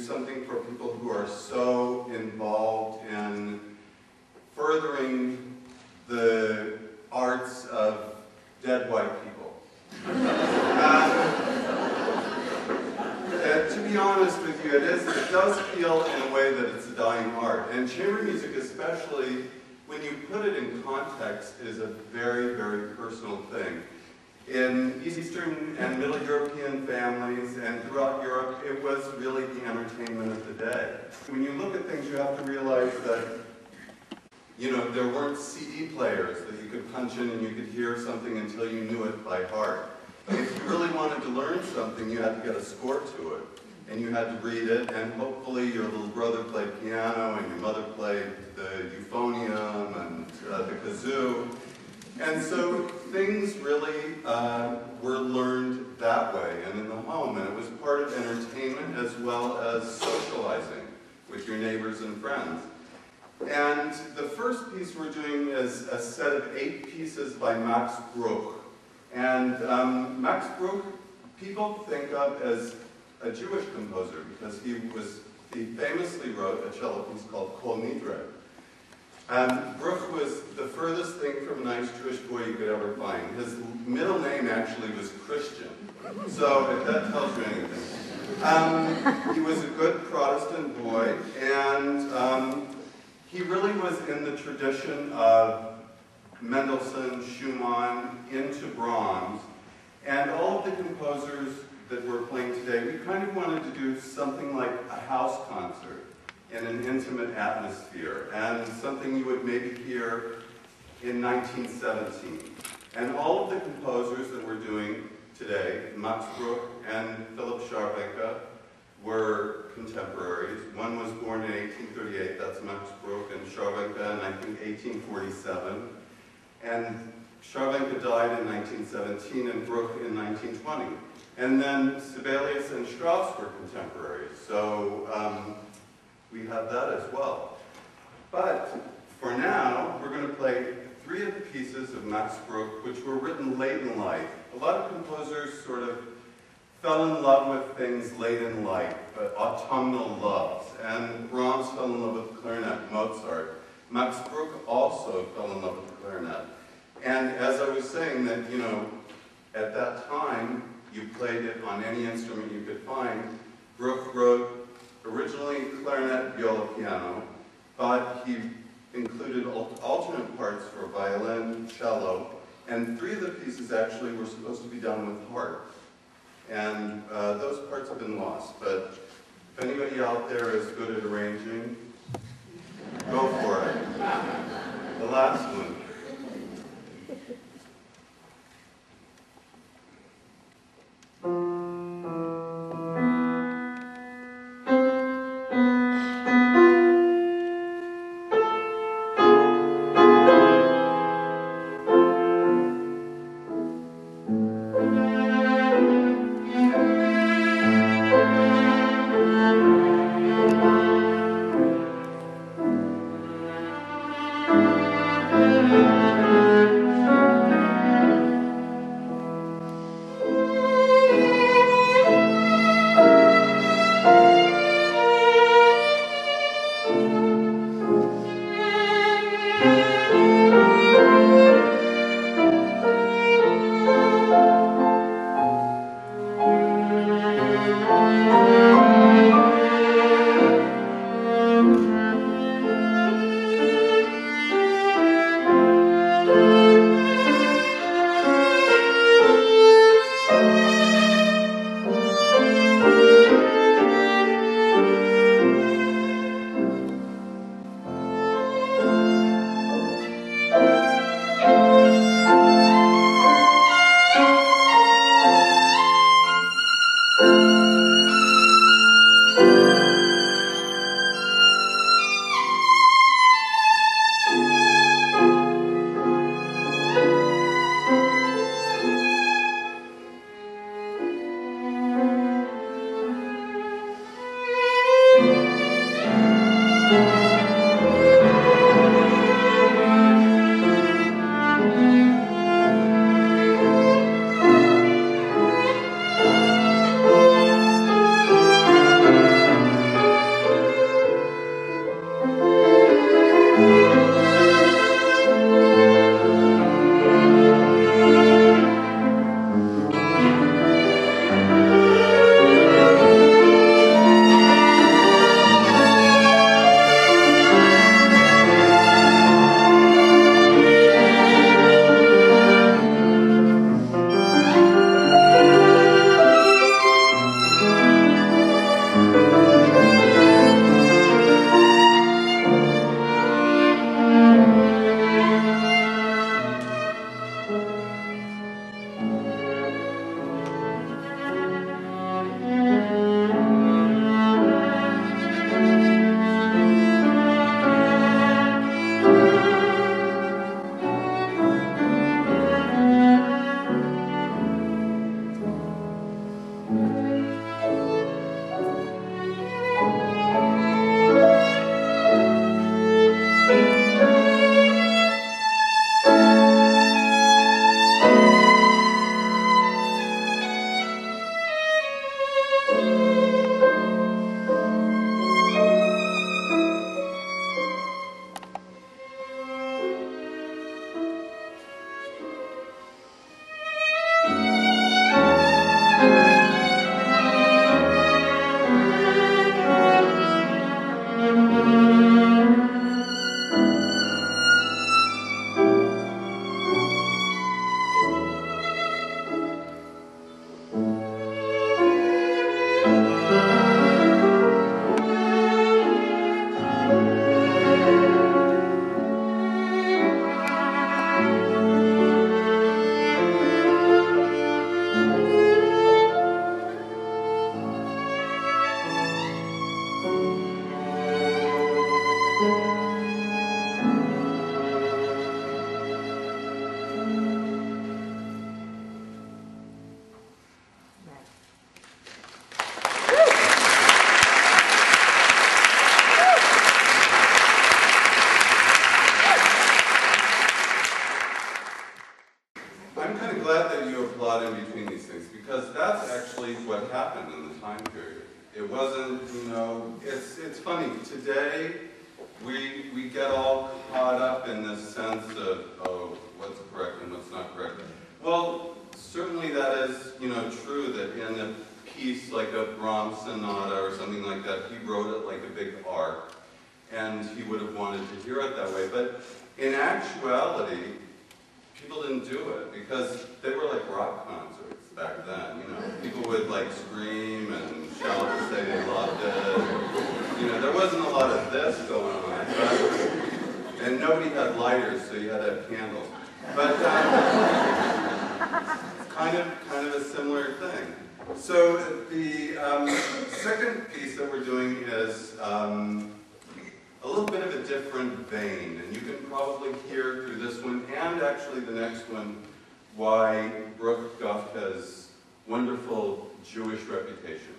something for people who are so involved in furthering the arts of dead white people. To be honest with you, it does feel in a way that it's a dying art. And chamber music, especially when you put it in context, is a very, very personal thing. In Eastern and Middle European families and throughout Europe, it was really the entertainment of the day. When you look at things, you have to realize that, you know, there weren't CD players that you could punch in and you could hear something until you knew it by heart. If you really wanted to learn something, you had to get a score to it. And you had to read it, and hopefully your little brother played piano, and your mother played the euphonium and the kazoo. And so things really were learned that way and in the home, and it was part of entertainment as well as socializing with your neighbors and friends. And the first piece we're doing is a set of 8 pieces by Max Bruch. And Max Bruch, people think of as a Jewish composer because he famously wrote a cello piece called Kol Nidre. Bruch was the furthest thing from a nice Jewish boy you could ever find. His middle name actually was Christian, so if that tells you anything. He was a good Protestant boy, and he really was in the tradition of Mendelssohn, Schumann, into Brahms, and all of the composers that we're playing today, we kind of wanted to do something like a house concert in an intimate atmosphere, and something you would maybe hear in 1917. And all of the composers that we're doing today, Max Bruch and Philip Scharwenka, were contemporaries. One was born in 1838, that's Max Bruch, and Scharwenka in, I think, 1847. And Scharwenka died in 1917 and Bruch in 1920. And then Sibelius and Strauss were contemporaries, so we have that as well. But for now, we're going to play 3 of the pieces of Max Bruch, which were written late in life. A lot of composers sort of fell in love with things late in life, autumnal loves. And Brahms fell in love with the clarinet, Mozart. Max Bruch also fell in love with the clarinet. And as I was saying that, you know, at that time, you played it on any instrument you could find. Bruch wrote originally clarinet, viola, piano, but he included alternate parts for violin, cello, and 3 of the pieces actually were supposed to be done with harp. And those parts have been lost, but if anybody out there is good at arranging, go for it. The last one. It wasn't, you know, it's funny. Today, we get all caught up in this sense of, oh, what's correct and what's not correct. Well, certainly that is, you know, true that in a piece like a Brahms sonata or something like that, he wrote it like a big arc, and he would have wanted to hear it that way. But in actuality, people didn't do it because they were like rock concerts back then. You know, people would like scream and shout and say they loved it. You know, there wasn't a lot of this going on, but, and nobody had lighters, so you had to have candles. But kind of a similar thing. So the second piece that we're doing is a little bit of a different vein, and you can probably hear through this one and actually the next one why Bruch got his wonderful Jewish reputation.